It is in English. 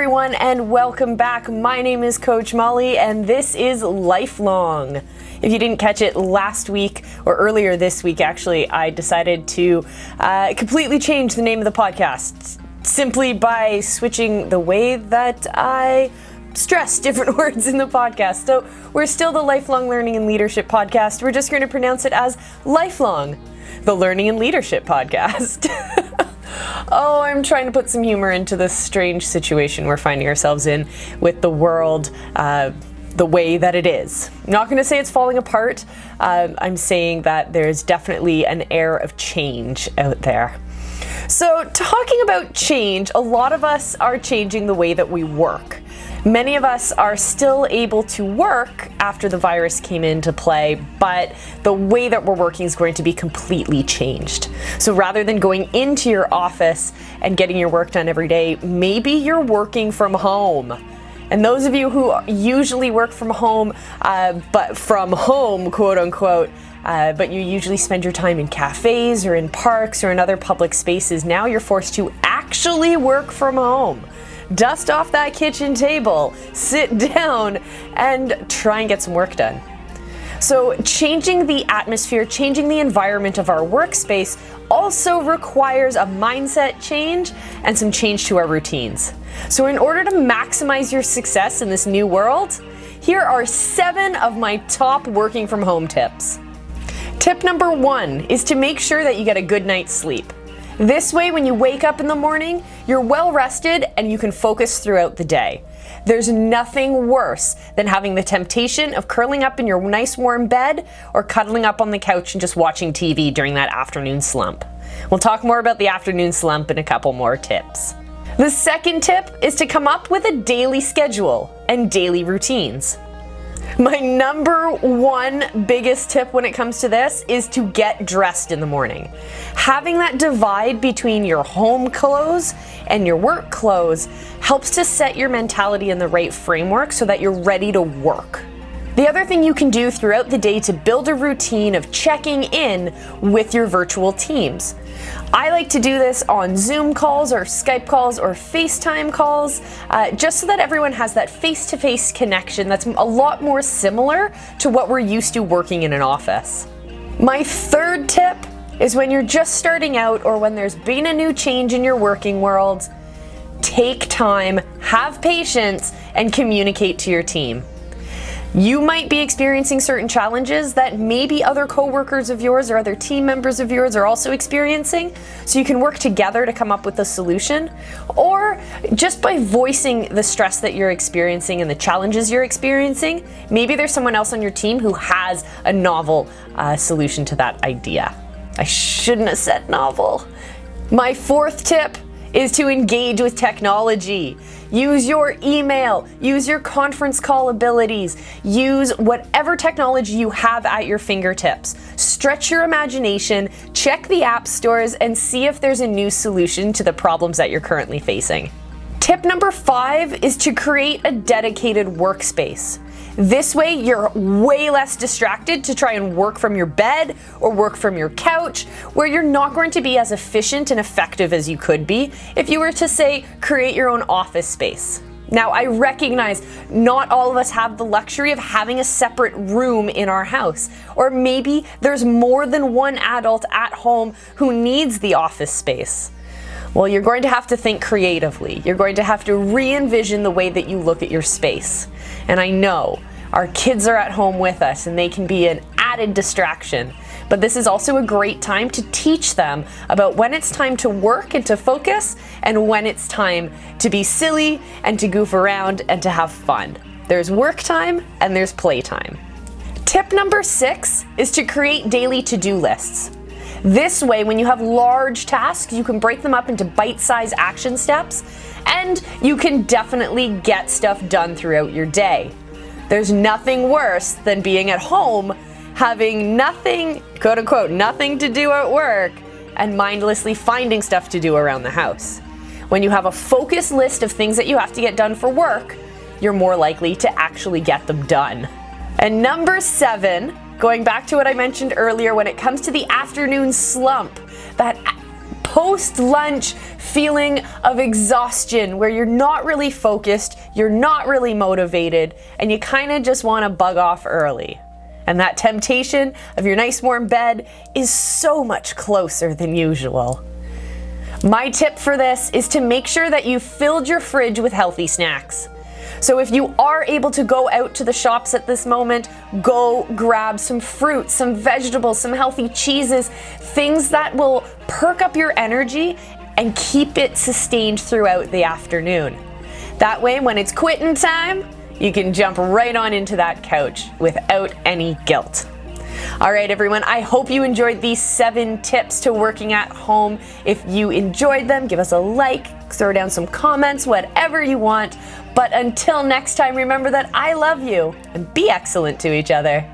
everyone, and welcome back. My name is Coach Molly, and this is Lifelong. If you didn't catch it last week, or earlier this week actually, I decided to completely change the name of the podcast, simply by switching the way that I stress different words in the podcast. So we're still the Lifelong Learning and Leadership podcast. We're just going to pronounce it as Lifelong, the Learning and Leadership podcast. Oh, I'm trying to put some humor into this strange situation we're finding ourselves in with the world the way that it is. I'm not going to say it's falling apart. I'm saying that there's definitely an air of change out there. So, talking about change, a lot of us are changing the way that we work. Many of us are still able to work after the virus came into play, but the way that we're working is going to be completely changed. So rather than going into your office and getting your work done every day, maybe you're working from home. And those of you who usually work from home, but from home, quote unquote, but you usually spend your time in cafes or in parks or in other public spaces, now you're forced to actually work from home. Dust off that kitchen table, sit down, and try and get some work done. So changing the atmosphere, changing the environment of our workspace also requires a mindset change and some change to our routines. So in order to maximize your success in this new world, here are 7 of my top working from home tips. Tip number 1 is to make sure that you get a good night's sleep. This way, when you wake up in the morning, you're well rested and you can focus throughout the day. There's nothing worse than having the temptation of curling up in your nice warm bed or cuddling up on the couch and just watching TV during that afternoon slump. We'll talk more about the afternoon slump in a couple more tips. The second tip is to come up with a daily schedule and daily routines. My number 1 biggest tip when it comes to this is to get dressed in the morning. Having that divide between your home clothes and your work clothes helps to set your mentality in the right framework so that you're ready to work. The other thing you can do throughout the day to build a routine of checking in with your virtual teams. I like to do this on Zoom calls or Skype calls or FaceTime calls, just so that everyone has that face-to-face connection that's a lot more similar to what we're used to working in an office. My third tip is when you're just starting out or when there's been a new change in your working world, take time, have patience, and communicate to your team. You might be experiencing certain challenges that maybe other coworkers of yours or other team members of yours are also experiencing, so you can work together to come up with a solution. Or just by voicing the stress that you're experiencing and the challenges you're experiencing, maybe there's someone else on your team who has a novel solution to that idea. I shouldn't have said novel. My fourth tip is to engage with technology. Use your email, use your conference call abilities, use whatever technology you have at your fingertips. Stretch your imagination, check the app stores, and see if there's a new solution to the problems that you're currently facing. Tip number 5 is to create a dedicated workspace. This way, you're way less distracted to try and work from your bed or work from your couch, where you're not going to be as efficient and effective as you could be if you were to, say, create your own office space. Now, I recognize not all of us have the luxury of having a separate room in our house, or maybe there's more than one adult at home who needs the office space. Well, you're going to have to think creatively. You're going to have to re-envision the way that you look at your space. And I know our kids are at home with us and they can be an added distraction, but this is also a great time to teach them about when it's time to work and to focus and when it's time to be silly and to goof around and to have fun. There's work time and there's play time. Tip number 6 is to create daily to-do lists. This way, when you have large tasks, you can break them up into bite-sized action steps, and you can definitely get stuff done throughout your day. There's nothing worse than being at home, having nothing, quote unquote, nothing to do at work, and mindlessly finding stuff to do around the house. When you have a focused list of things that you have to get done for work, you're more likely to actually get them done. And number 7, going back to what I mentioned earlier when it comes to the afternoon slump, that post-lunch feeling of exhaustion where you're not really focused, you're not really motivated, and you kind of just want to bug off early. And that temptation of your nice warm bed is so much closer than usual. My tip for this is to make sure that you've filled your fridge with healthy snacks. So if you are able to go out to the shops at this moment, go grab some fruit, some vegetables, some healthy cheeses, things that will perk up your energy and keep it sustained throughout the afternoon. That way, when it's quitting time, you can jump right on into that couch without any guilt. All right, everyone, I hope you enjoyed these 7 tips to working at home. If you enjoyed them, give us a like, throw down some comments, whatever you want. But until next time, remember that I love you and be excellent to each other.